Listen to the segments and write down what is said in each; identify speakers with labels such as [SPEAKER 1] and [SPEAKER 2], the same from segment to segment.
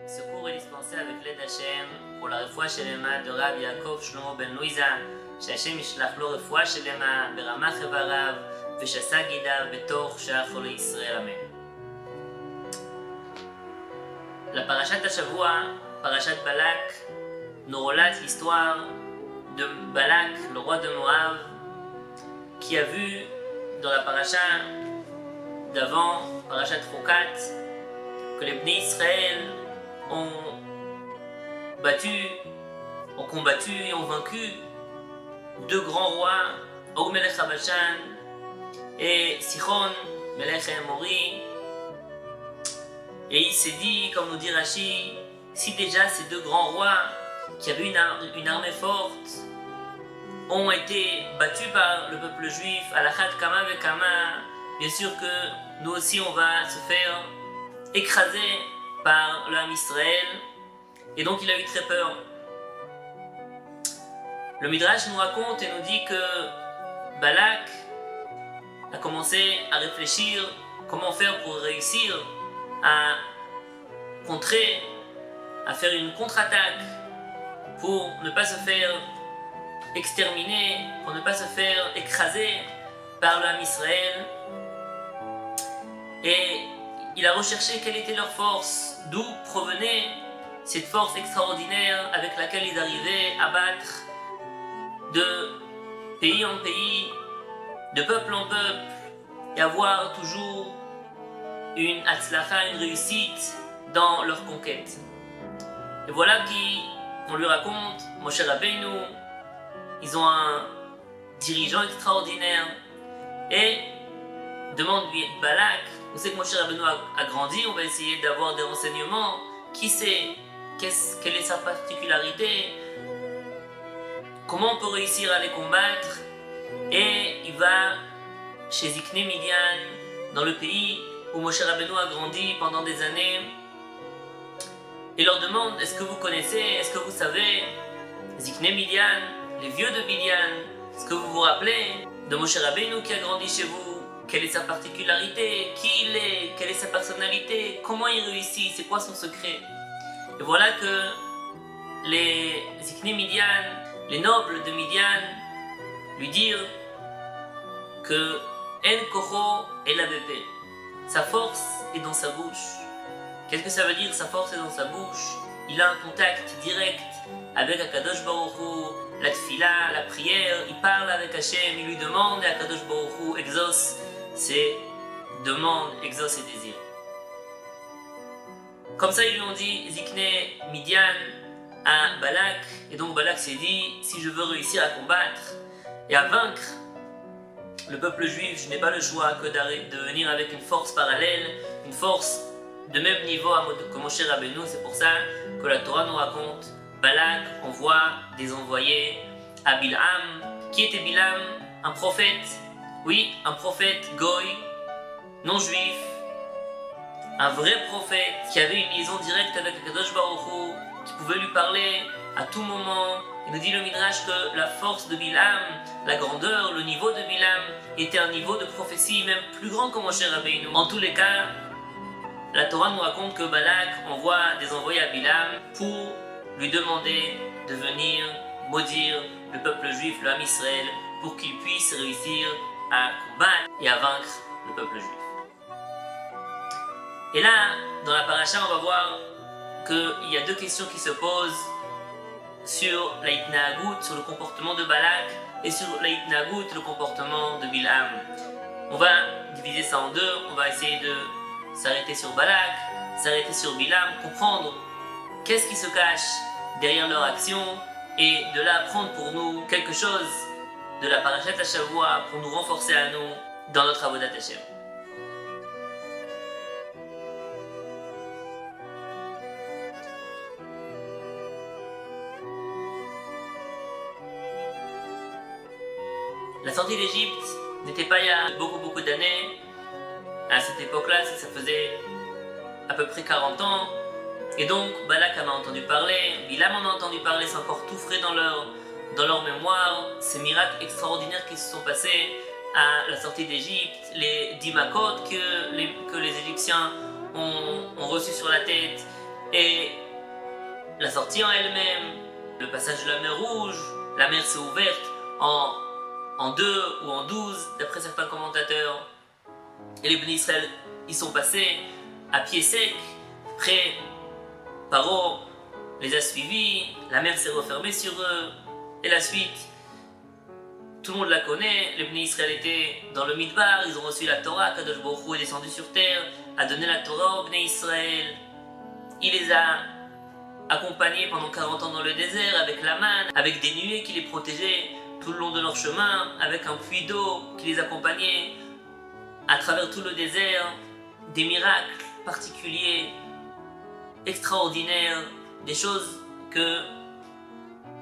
[SPEAKER 1] Ce cours est dispensé avec l'aide d'Hachem pour la refoua shelema de Rav Yaakov Shlomo ben Louisa, שהשם ישלח לו רפואה שלמה ברמ"ח איבריו ושס"ה גידיו בתוך שאר חולי ישראל, אמן. La parashat Hashavua, parashat Balak, nous relate l'histoire de Balak, le roi de Moab, qui a vu dans la parasha d'avant, parashat Chokat, que les Bnei Israël ont combattu et ont vaincu deux grands rois, Og Melech Habashan et Sichon Melech Mori. Et il s'est dit, comme nous dit Rashi, si déjà ces deux grands rois qui avaient une armée forte ont été battus par le peuple juif, Alachat Kama Vekama, bien sûr que nous aussi on va se faire écraser par l'âme Israël. Et donc il a eu très peur. Le Midrash nous raconte et nous dit que Balak a commencé à réfléchir comment faire pour réussir à contrer, à faire une contre-attaque pour ne pas se faire exterminer, pour ne pas se faire écraser par l'âme Israël. Et il a recherché quelle était leur force, d'où provenait cette force extraordinaire avec laquelle ils arrivaient à battre de pays en pays, de peuple en peuple, et avoir toujours une hatzlacha, une réussite dans leur conquête. Et voilà qu'on lui raconte, Moshe Rabbeinu, ils ont un dirigeant extraordinaire, et demande-lui Balak, on sait que Moshe Rabbeinu a grandi, on va essayer d'avoir des renseignements, qui c'est, quelle est sa particularité, comment on peut réussir à les combattre. Et il va chez Zikne Midian, dans le pays où Moshe Rabbeinu a grandi pendant des années, et leur demande, est-ce que vous connaissez, est-ce que vous savez, Zikne Midian, les vieux de Midian, est-ce que vous vous rappelez de Moshe Rabbeinu qui a grandi chez vous? Quelle est sa particularité? Qui il est? Quelle est sa personnalité? Comment il réussit? C'est quoi son secret? Et voilà que les Zikne Midian, les nobles de Midian, lui dirent que En Kocho El Abépé, sa force est dans sa bouche. Qu'est-ce que ça veut dire, sa force est dans sa bouche? Il a un contact direct avec Akadosh Baruch Hu, la tfila, la prière, il parle avec Hachem, il lui demande et Akadosh Baruch Hu exauce ses demandes, exauce ses désirs. Comme ça, ils lui ont dit Zikne Midian à Balak, et donc Balak s'est dit, si je veux réussir à combattre et à vaincre le peuple juif, je n'ai pas le choix que de venir avec une force parallèle, une force de même niveau que Moshe Rabbeinu. C'est pour ça que la Torah nous raconte, Balak envoie des envoyés à Bilham. Qui était Bilham? Un prophète, oui, un prophète goy, non juif, un vrai prophète qui avait une liaison directe avec Akadosh Baruch Hu, qui pouvait lui parler à tout moment. Il nous dit le Midrash que la force de Bilham, la grandeur, le niveau de Bilham était un niveau de prophétie même plus grand que Moshe Rabbeinu. En tous les cas, la Torah nous raconte que Balak envoie des envoyés à Bilham pour lui demander de venir maudire le peuple juif, l'âme Israël, pour qu'il puisse réussir à combattre et à vaincre le peuple juif. Et là, dans la paracha, on va voir qu'il y a deux questions qui se posent sur la Itnahagut, sur le comportement de Balak, et sur la Itnahagut, le comportement de Bilham. On va diviser ça en deux, on va essayer de s'arrêter sur Balak, s'arrêter sur Bilham, comprendre qu'est-ce qui se cache derrière leur action, et de là apprendre pour nous quelque chose de la parashat Hashavua pour nous renforcer à nous dans notre avodat Hashem. La sortie d'Égypte n'était pas il y a beaucoup d'années. À cette époque-là, ça faisait à peu près 40 ans. Et donc, Balak en a entendu parler, Bilham en a entendu parler, c'est encore tout frais dans leur mémoire. Ces miracles extraordinaires qui se sont passés à la sortie d'Égypte, les 10 makot que les Égyptiens ont reçus sur la tête, et la sortie en elle-même, le passage de la mer Rouge, la mer s'est ouverte en 2 ou en 12, d'après certains commentateurs. Et les Bnei Israël y sont passés à pied sec. Après, Paro les a suivis, la mer s'est refermée sur eux. Et la suite, tout le monde la connaît. Les Bnei Israël étaient dans le Midbar, ils ont reçu la Torah. Kadosh Baruch Hu est descendu sur terre, a donné la Torah aux Bnei Israël. Il les a accompagnés pendant 40 ans dans le désert avec la manne, avec des nuées qui les protégeaient tout le long de leur chemin, avec un puits d'eau qui les accompagnait à travers tout le désert, des miracles particuliers, extraordinaires, des choses que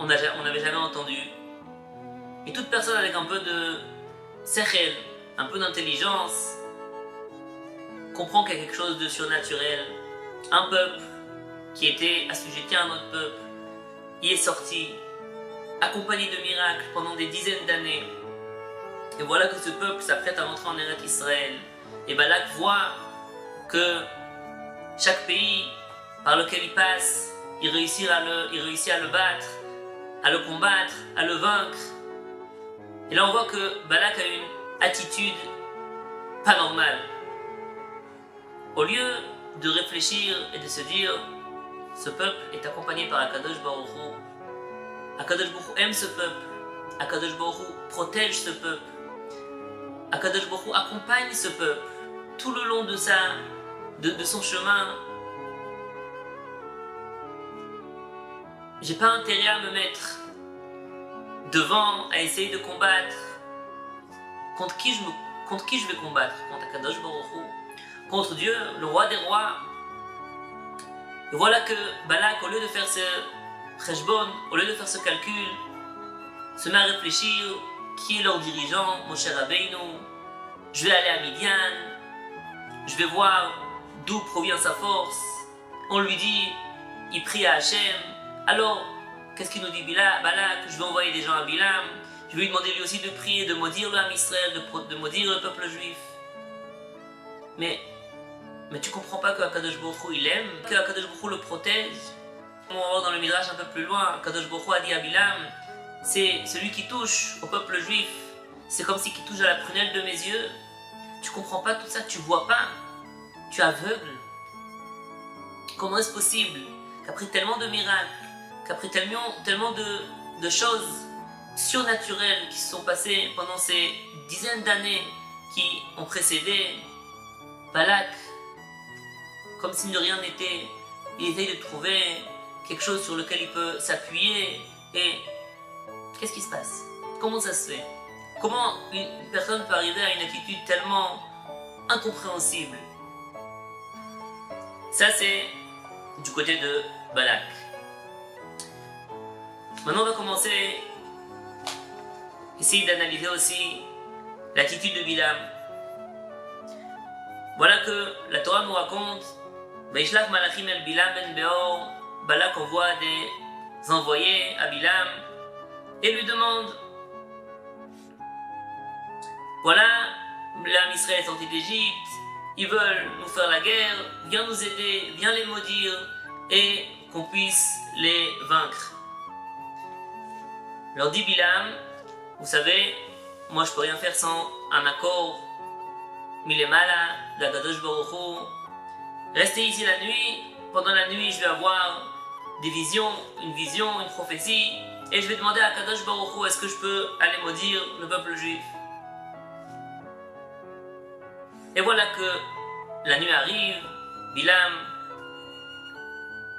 [SPEAKER 1] on n'avait jamais entendues. Et toute personne avec un peu de sechel, un peu d'intelligence, comprend qu'il y a quelque chose de surnaturel. Un peuple qui était assujetti à un autre peuple, y est sorti, accompagné de miracles pendant des dizaines d'années. Et voilà que ce peuple s'apprête à rentrer en Eretz Israël. Et Balak voit que chaque pays par lequel il passe, il réussit à le battre, à le combattre, à le vaincre. Et là on voit que Balak a une attitude pas normale. Au lieu de réfléchir et de se dire ce peuple est accompagné par Akadosh Baruch Hu. Akadosh Baruch Hu aime ce peuple. Akadosh Baruch Hu protège ce peuple. Akadosh Baruch Hu accompagne ce peuple tout le long de son chemin. J'ai pas intérêt à me mettre devant, à essayer de combattre. Contre qui je vais combattre? Contre Akadosh Baruch Hu, contre Dieu, le roi des rois. Et voilà que Balak, au lieu de faire ce cheshbon, au lieu de faire ce calcul, se met à réfléchir qui est leur dirigeant, Moshe Rabbeinu. Je vais aller à Midian, je vais voir d'où provient sa force. On lui dit, il prie à Hachem. Alors, qu'est-ce qu'il nous dit Balak? Je vais envoyer des gens à Bilam, je vais lui demander lui aussi de prier, de maudire le Ham Israël, de maudire le peuple juif. Mais tu comprends pas que Akadosh Baruch Hu il aime, que Akadosh Baruch Hu le protège. On va voir dans le Midrash un peu plus loin, Akadosh Baruch Hu a dit à Bilam, c'est celui qui touche au peuple juif, c'est comme si qui touche à la prunelle de mes yeux. Tu comprends pas tout ça, tu vois pas, tu es aveugle. Comment est-ce possible qu'après tellement de miracles, qu'après tellement de choses surnaturelles qui se sont passées pendant ces dizaines d'années qui ont précédé, Balak, comme si de rien n'était, il essaye de trouver quelque chose sur lequel il peut s'appuyer. Et qu'est-ce qui se passe? Comment ça se fait? Comment une personne peut arriver à une attitude tellement incompréhensible? Ça c'est du côté de Balak. Maintenant on va commencer à essayer d'analyser aussi l'attitude de Bilam. Voilà que la Torah nous raconte Vaishlach Malachim el Bilam ben Beor. Balak envoie des envoyés à Bilam et lui demande voilà, l'âme Israël est sorti d'Égypte, ils veulent nous faire la guerre, viens nous aider, viens les maudire et qu'on puisse les vaincre. Leur dit Bilam, vous savez, moi je peux rien faire sans un accord Milemala, d'Akadosh Baruch Hu. Restez ici la nuit, pendant la nuit je vais avoir des visions, une prophétie, et je vais demander à Akadosh Baruch Hu, est-ce que je peux aller maudire le peuple juif? Et voilà que la nuit arrive, Bilam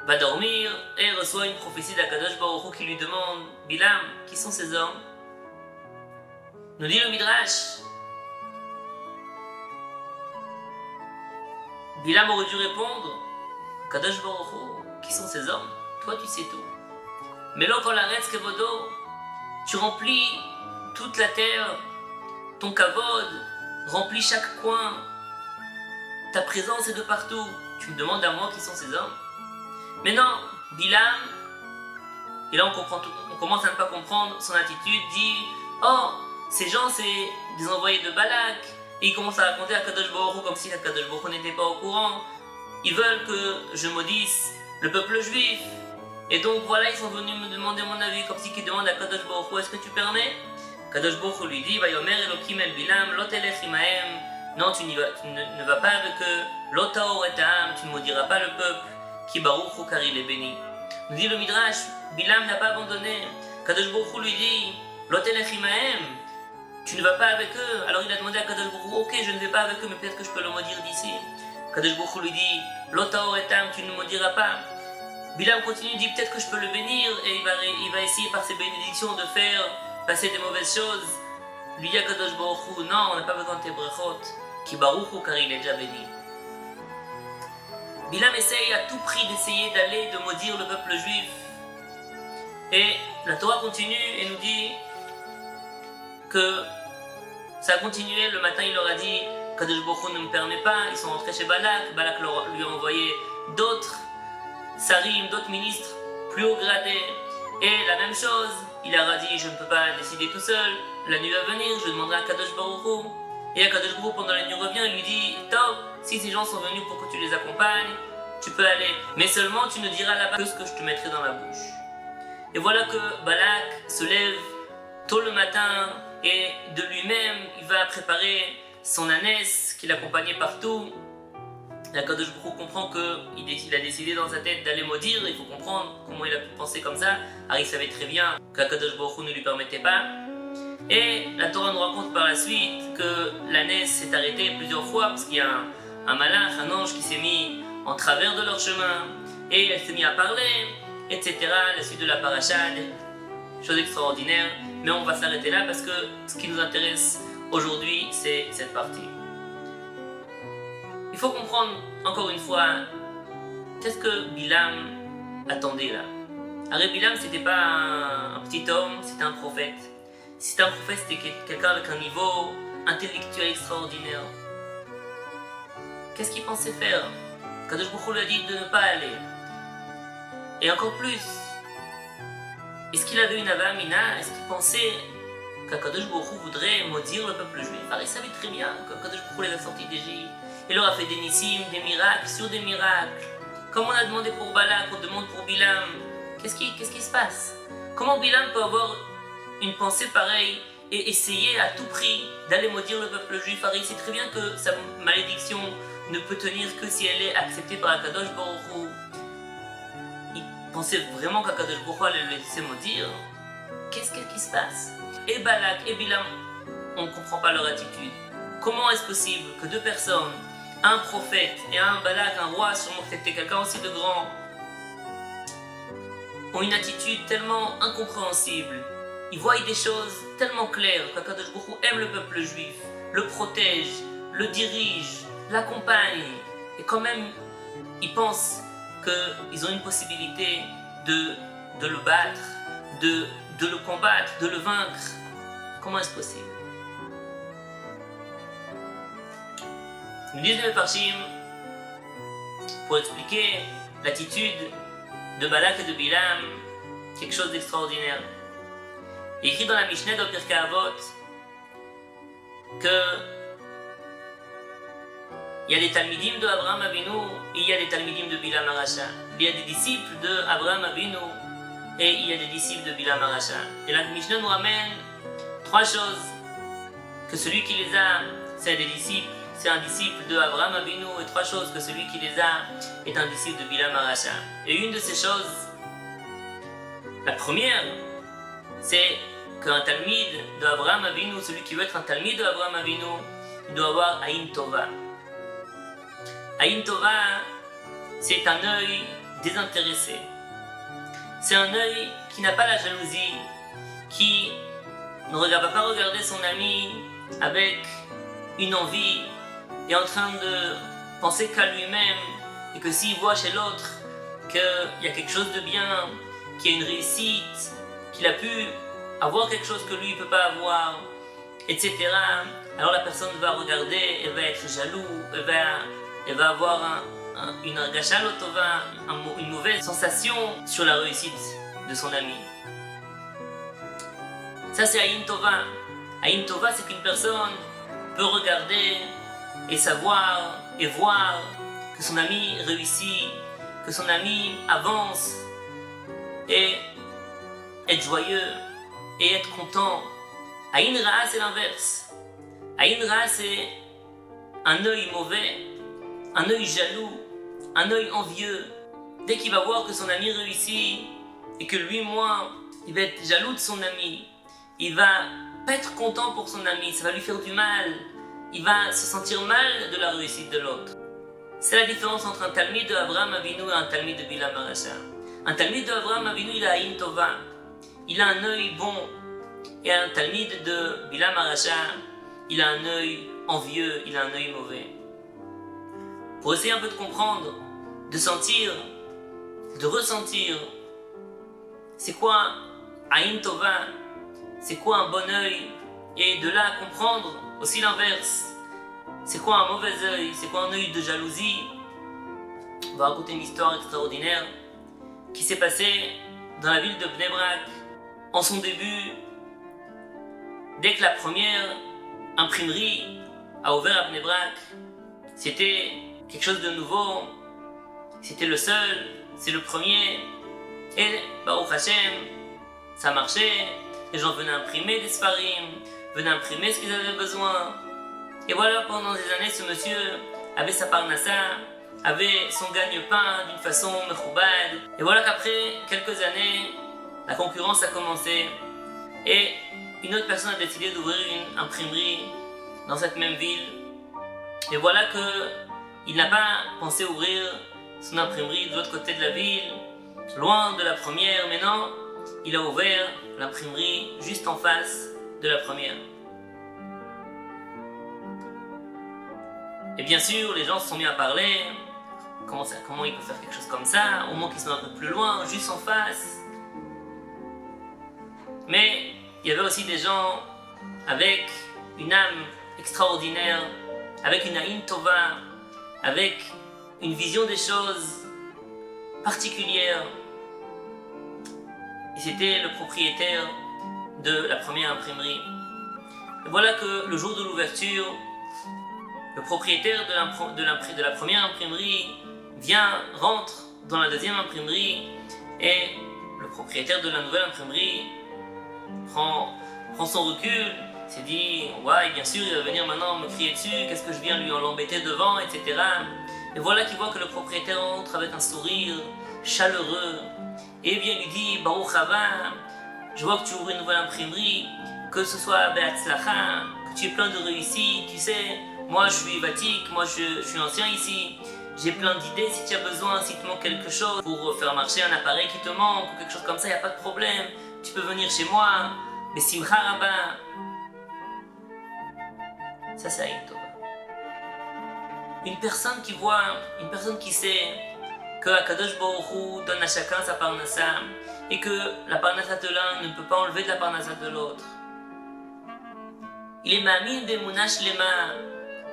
[SPEAKER 1] va dormir et reçoit une prophétie d'Akadosh Baruch Hu qui lui demande Bilam, qui sont ces hommes? Nous dit le Midrash. Bilam aurait dû répondre Akadosh Baruch Hu, qui sont ces hommes? Toi tu sais tout. Mais là, quand l'arrête Kevodo, tu remplis toute la terre, ton kavod remplit chaque coin, ta présence est de partout. Tu me demandes à moi qui sont ces hommes? Mais non, Bilam, et là on commence à ne pas comprendre son attitude, dit oh, ces gens c'est des envoyés de Balak, et il commence à raconter à Kadosh Baruch Hu comme si Kadosh Baruch Hu n'était pas au courant. Ils veulent que je maudisse le peuple juif. Et donc voilà, ils sont venus me demander mon avis, comme si qu'ils demandent à Kadosh Baruch Hu, est-ce que tu permets? Kadosh Baruch Hu lui dit, Vayomer Elokim el Bilam, lo telech imahem, non, tu ne vas pas avec eux, lo taor et ta'am, tu ne maudiras pas le peuple, ki Baruch Hu car il est béni. Nous dit le Midrash, Bilam n'a pas abandonné. Kadosh Baruch Hu lui dit, lo telech imahem, tu ne vas pas avec eux. Alors il a demandé à Kadosh Baruch Hu, ok, je ne vais pas avec eux, mais peut-être que je peux le maudire d'ici. Kadosh Baruch Hu lui dit, lo taor et ta'am, tu ne maudiras pas. Bilam continue, dit peut-être que je peux le bénir, et il va essayer par ses bénédictions de faire passer des mauvaises choses. Lui dit à Kadosh Baruch Hu, non, on n'a pas besoin de tes brachot, ki Baruch Hu car il est déjà béni. Bilam essaye à tout prix d'essayer d'aller, de maudire le peuple juif. Et la Torah continue et nous dit que ça a continué. Le matin, il leur a dit, Kadosh Baruch Hu ne me permet pas. Ils sont rentrés chez Balak. Balak lui a envoyé d'autres sarim, d'autres ministres plus haut gradés. Et la même chose, il leur a dit, je ne peux pas décider tout seul. La nuit va venir, je demanderai à Kadosh Baruch Hu. Et à Kadosh Baruch Hu, pendant la nuit, revient et lui dit, Top, si ces gens sont venus pour que tu les accompagnes, tu peux aller. Mais seulement, tu ne diras là-bas que ce que je te mettrai dans la bouche. Et voilà que Balak se lève tôt le matin et de lui-même, il va préparer son ânesse qui l'accompagnait partout. Et Kadosh Baruch Hu comprend qu'il a décidé dans sa tête d'aller maudire. Il faut comprendre comment il a pu penser comme ça. Alors il savait très bien qu'Akadosh Baruch Hu ne lui permettait pas. Et la Torah nous raconte par la suite que l'ânesse s'est arrêtée plusieurs fois parce qu'il y a un malach, un ange qui s'est mis en travers de leur chemin et elle s'est mise à parler, etc. La suite de la paracha, chose extraordinaire. Mais on va s'arrêter là parce que ce qui nous intéresse aujourd'hui, c'est cette partie. Il faut comprendre encore une fois qu'est-ce que Bilam attendait là. Alors Bilam, c'était pas un petit homme, c'était un prophète. Si c'était un prophète, c'était quelqu'un avec un niveau intellectuel extraordinaire. Qu'est-ce qu'il pensait faire? Kadosh Baruch Hu lui a dit de ne pas aller. Et encore plus, est-ce qu'il avait une avamina? Est-ce qu'il pensait qu'Akadosh Baruch Hu voudrait maudire le peuple juif? Alors il savait très bien qu'Akadosh Baruch Hu les a sortis d'Égypte. Il leur a fait des nissim, des miracles sur des miracles. Comme on a demandé pour Balak, on demande pour Bilam. Qu'est-ce qui se passe? Comment Bilam peut avoir une pensée pareille et essayer à tout prix d'aller maudire le peuple juif? Alors il sait très bien que sa malédiction ne peut tenir que si elle est acceptée par Akadosh Baruch Hu. Il pensait vraiment qu'Akadosh Baruch Hu allait le laisser maudire. Qu'est-ce qui se passe? Et Balak et Bilam, on ne comprend pas leur attitude. Comment est-ce possible que deux personnes, un prophète et un Balak, un roi, sûrement c'était quelqu'un aussi de grand, ont une attitude tellement incompréhensible? Ils voient des choses tellement claires qu'Akadosh Baruch Hu aime le peuple juif, le protège, le dirige, l'accompagne. Et quand même, ils pensent qu'ils ont une possibilité de le battre, de le combattre, de le vaincre. Comment est-ce possible? Nous disent les Parshim, pour expliquer l'attitude de Balak et de Bilam, quelque chose d'extraordinaire. Il est écrit dans la Mishneh de Pirkei Avot que il y a des Talmidim de Abraham Avinu et il y a des Talmidim de Bilam Arasha. Il y a des disciples de Abraham Avinu et il y a des disciples de Bilam Arasha. Et la Mishneh nous ramène trois choses. Que celui qui les a, c'est des disciples, c'est un disciple de Abraham Avinu, et trois choses, que celui qui les a est un disciple de Bilam Arasha. Et une de ces choses, la première, c'est qu'un talmid de Abraham Avinu, celui qui veut être un talmid de Abraham Avinu, il doit avoir Aïn Tova. Aïn Tova, c'est un œil désintéressé. C'est un œil qui n'a pas la jalousie, qui va pas regarder son ami avec une envie et en train de penser qu'à lui-même, et que s'il voit chez l'autre qu'il y a quelque chose de bien, qu'il y a une réussite, qu'il a pu avoir quelque chose que lui ne peut pas avoir, etc. Alors la personne va regarder, elle va être jaloux, elle va avoir une argacha lotova, une mauvaise sensation sur la réussite de son ami. Ça c'est Aïn Tova. Aïn Tova, c'est qu'une personne peut regarder et savoir et voir que son ami réussit, que son ami avance et être joyeux et être content. Aïn Ra'a, c'est l'inverse. Aïn Ra'a, c'est un œil mauvais, un œil jaloux, un œil envieux. Dès qu'il va voir que son ami réussit et que lui, moi, il va être jaloux de son ami, il va pas être content pour son ami, ça va lui faire du mal, il va se sentir mal de la réussite de l'autre. C'est la différence entre un talmid de Avraham Avinu et un talmid de Bilam Arasha. Un talmid de Avraham Avinu, il a Aïn Tova, il a un œil bon, et un talmid de Bilam Arasha, il a un œil envieux, il a un œil mauvais. Pour essayer un peu de comprendre, de sentir, de ressentir, c'est quoi Aïn Tova, c'est quoi un bon œil, et de là comprendre aussi l'inverse. C'est quoi un mauvais œil, c'est quoi un œil de jalousie. On va raconter une histoire extraordinaire qui s'est passée dans la ville de Bnei Brak. En son début, dès que la première imprimerie a ouvert à Bnei Brak, c'était quelque chose de nouveau, c'était le seul, c'est le premier, et Baruch Hashem, ça marchait, les gens venaient imprimer des sfarim, venaient imprimer ce qu'ils avaient besoin. Et voilà, pendant des années, ce monsieur avait sa parnassa, avait son gagne-pain d'une façon mechoubad. Et voilà qu'après quelques années, la concurrence a commencé, et une autre personne a décidé d'ouvrir une imprimerie dans cette même ville. Et voilà qu'il n'a pas pensé ouvrir son imprimerie de l'autre côté de la ville, loin de la première, mais non, il a ouvert l'imprimerie juste en face de la première. Et bien sûr, les gens se sont mis à parler, comment il peut faire quelque chose comme ça, au moins qu'ils soient un peu plus loin, juste en face. Mais il y avait aussi des gens avec une âme extraordinaire, avec une Aïn Tova, avec une vision des choses particulière. Et c'était le propriétaire de la première imprimerie. Et voilà que le jour de l'ouverture, le propriétaire de la première imprimerie rentre dans la deuxième imprimerie, et le propriétaire de la nouvelle imprimerie prend son recul, s'est dit « Ouais, bien sûr, il va venir maintenant me crier dessus, qu'est-ce que je viens lui en l'embêter devant, etc. » Et voilà qu'il voit que le propriétaire entre avec un sourire chaleureux, et bien lui dit « Baruch haba, je vois que tu ouvres une nouvelle imprimerie, que ce soit Be'atzlacha, que tu es plein de réussite, tu sais, moi je suis vatique, moi je suis ancien ici, j'ai plein d'idées, si tu as besoin, si te manque quelque chose pour faire marcher un appareil qui te manque ou quelque chose comme ça, il n'y a pas de problème, tu peux venir chez moi, mais Simcha Rabba. » Ça c'est Aïn Tova. Une personne qui voit, une personne qui sait que Akadosh Baruch Hu donne à chacun sa parnassa et que la parnassa de l'un ne peut pas enlever de la parnassa de l'autre. Il est ma'amin be'emunah shlema,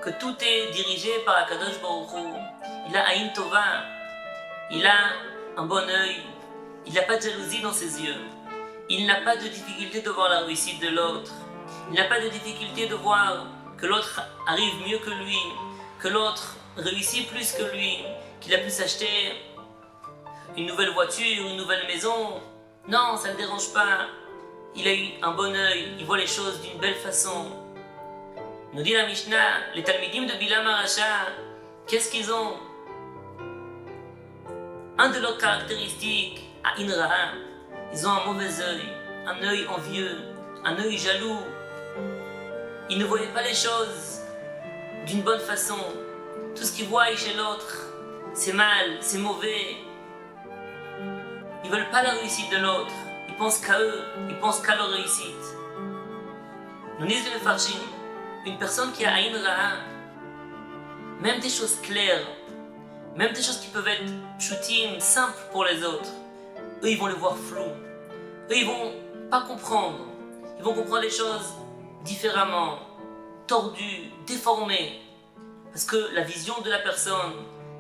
[SPEAKER 1] que tout est dirigé par Akadosh Baruch Hu. Il a Aïn Tova, il a un bon œil, il n'a pas de jalousie dans ses yeux, il n'a pas de difficulté de voir la réussite de l'autre, il n'a pas de difficulté de voir que l'autre arrive mieux que lui, que l'autre réussit plus que lui, qu'il a pu s'acheter une nouvelle voiture, une nouvelle maison. Non, ça ne le dérange pas. Il a eu un bon œil, il voit les choses d'une belle façon. Nous dit la Mishnah, les Talmidim de Bilam Arasha, qu'est-ce qu'ils ont? Un de leurs caractéristiques, Aïn Ra'a, ils ont un mauvais œil, un œil envieux, un œil jaloux. Ils ne voyaient pas les choses d'une bonne façon. Tout ce qu'ils voient chez l'autre, c'est mal, c'est mauvais. Ils ne veulent pas la réussite de l'autre. Ils pensent qu'à eux, ils pensent qu'à leur réussite. Nous disons les Mefarshim, une personne qui a Aïn Ra'a, même des choses claires, même des choses qui peuvent être pshutim, simples pour les autres, eux ils vont les voir floues. Eux ils vont pas comprendre. Ils vont comprendre les choses différemment, tordues, déformées. Parce que la vision de la personne,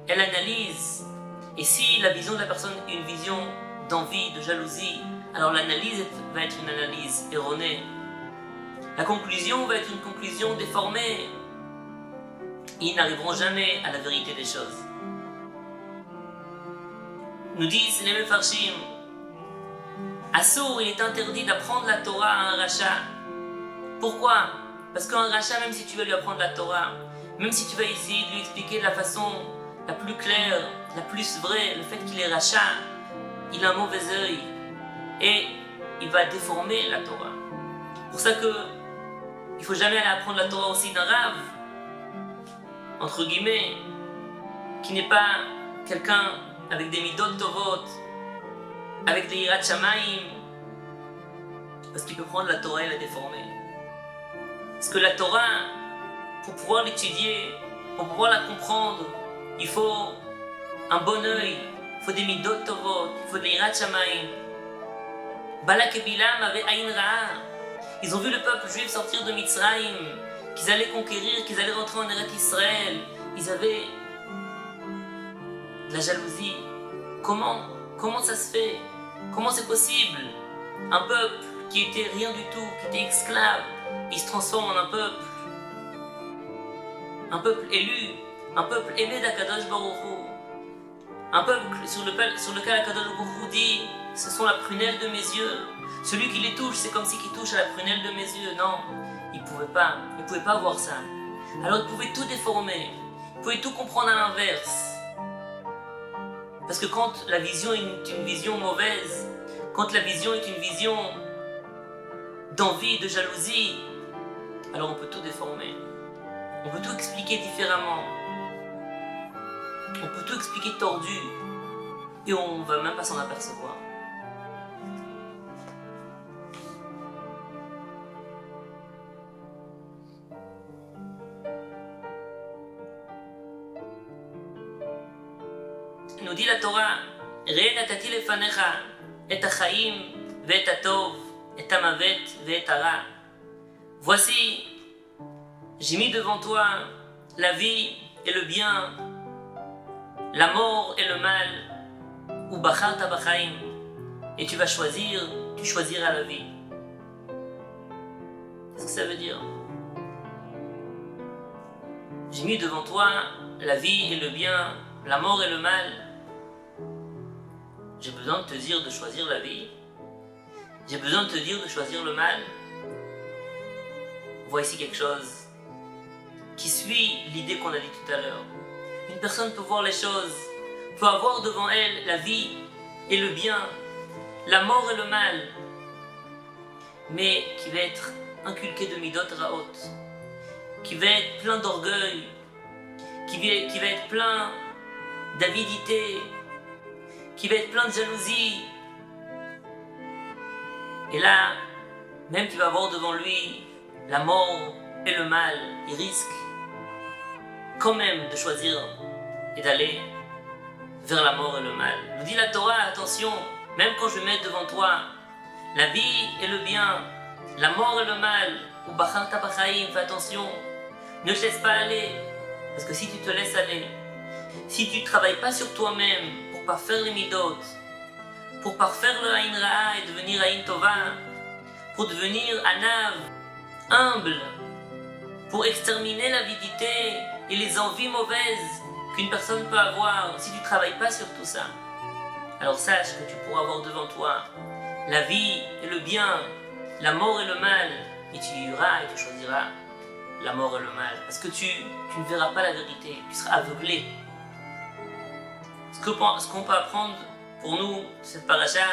[SPEAKER 1] elle analyse. Et si la vision de la personne est une vision d'envie, de jalousie, alors l'analyse va être une analyse erronée. La conclusion va être une conclusion déformée. Ils n'arriveront jamais à la vérité des choses. nous disent les Mefarshim, Assour, il est interdit d'apprendre la Torah à un rachat. Pourquoi? Parce qu'un rachat, même si tu vas lui apprendre la Torah, même si tu vas essayer de lui expliquer de la façon la plus claire, la plus vraie, le fait qu'il est rachat, il a un mauvais œil et il va déformer la Torah. C'est pour ça que il ne faut jamais aller apprendre la Torah aussi d'un rave, entre guillemets, qui n'est pas quelqu'un avec des midot tovot, avec des hirat shamayim, parce qu'il peut prendre la Torah et la déformer. Parce que la Torah, pour pouvoir l'étudier, pour pouvoir la comprendre, il faut un bon œil, il faut des midot tovot, il faut des hirat shamayim. Balak et Bilam avaient aïn ra'a. Ils ont vu le peuple juif sortir de Mitzrayim, qu'ils allaient conquérir, qu'ils allaient rentrer en Eretz Israël. Ils avaient de la jalousie. Comment ça se fait? Comment c'est possible? Un peuple qui était rien du tout, qui était esclave, il se transforme en un peuple élu, un peuple aimé d'Akadosh Baruch Hu, un peuple sur lequel Akadosh Baruch Hu dit, ce sont la prunelle de mes yeux. Celui qui les touche, c'est comme si il touche à la prunelle de mes yeux. Non, il ne pouvait pas voir ça. Alors il pouvait tout déformer, il pouvait tout comprendre à l'inverse. Parce que quand la vision est une vision mauvaise, quand la vision est une vision d'envie, de jalousie, alors on peut tout déformer. On peut tout expliquer différemment. On peut tout expliquer tordu. Et on ne va même pas s'en apercevoir. nous dit la Torah, Re natati lefanecha et hachaim ve'et hatov et hamavet ve'et hara. Voici, j'ai mis devant toi la vie et le bien, la mort et le mal, ou bacharta bachaim, et tu choisiras la vie. Qu'est-ce que ça veut dire? J'ai mis devant toi la vie et le bien, la mort et le mal. J'ai besoin de te dire de choisir la vie. J'ai besoin de te dire de choisir le mal. On voit ici quelque chose qui suit l'idée qu'on a dit tout à l'heure. Une personne peut voir les choses, peut avoir devant elle la vie et le bien, la mort et le mal, mais qui va être inculqué de midot raot, qui va être plein d'orgueil, qui va être plein d'avidité, qui va être plein de jalousie. Et là, même qu'il va avoir devant lui la mort et le mal, il risque quand même de choisir et d'aller vers la mort et le mal. Nous dit la Torah, attention, même quand je vais mettre devant toi la vie et le bien, la mort et le mal, ou bacharta bachaim, fais attention, ne te laisse pas aller, parce que si tu te laisses aller, si tu ne travailles pas sur toi-même pour parfaire les midot, pour parfaire le aïn ra'a et devenir aïn tova, pour devenir anav, humble, pour exterminer l'avidité et les envies mauvaises qu'une personne peut avoir, si tu ne travailles pas sur tout ça, alors sache que tu pourras avoir devant toi la vie et le bien, la mort et le mal, et tu iras et tu choisiras la mort et le mal, parce que tu ne verras pas la vérité, tu seras aveuglé. Ce qu'on peut apprendre pour nous, cette paracha,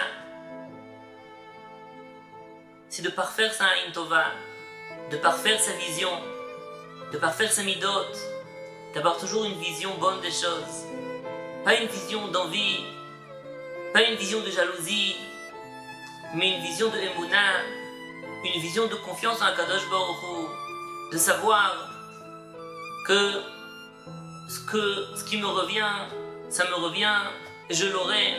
[SPEAKER 1] c'est de parfaire sa aïn tova, de parfaire sa vision, de parfaire sa midot, d'avoir toujours une vision bonne des choses, pas une vision d'envie, pas une vision de jalousie, mais une vision de Emouna, une vision de confiance en Akadosh Baruch Hu, de savoir que ce qui me revient, ça me revient et je l'aurai.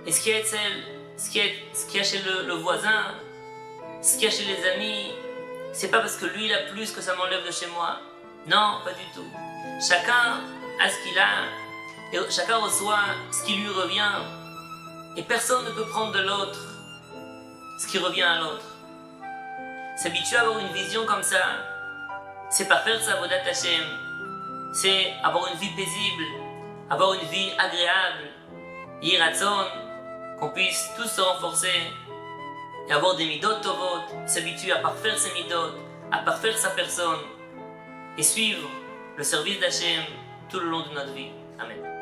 [SPEAKER 1] Et ce qu'il y a chez le voisin, ce qu'il y a chez les amis, c'est pas parce que lui il a plus que ça m'enlève de chez moi. Non, pas du tout. Chacun a ce qu'il a et chacun reçoit ce qui lui revient. Et personne ne peut prendre de l'autre ce qui revient à l'autre. S'habituer à avoir une vision comme ça, c'est pas faire sa Avodat Hashem. C'est avoir une vie paisible, avoir une vie agréable, Yiratzon, qu'on puisse tous se renforcer et avoir des midot tovot, s'habituer à parfaire ses midot, à parfaire sa personne et suivre le service d'Hachem tout le long de notre vie. Amen.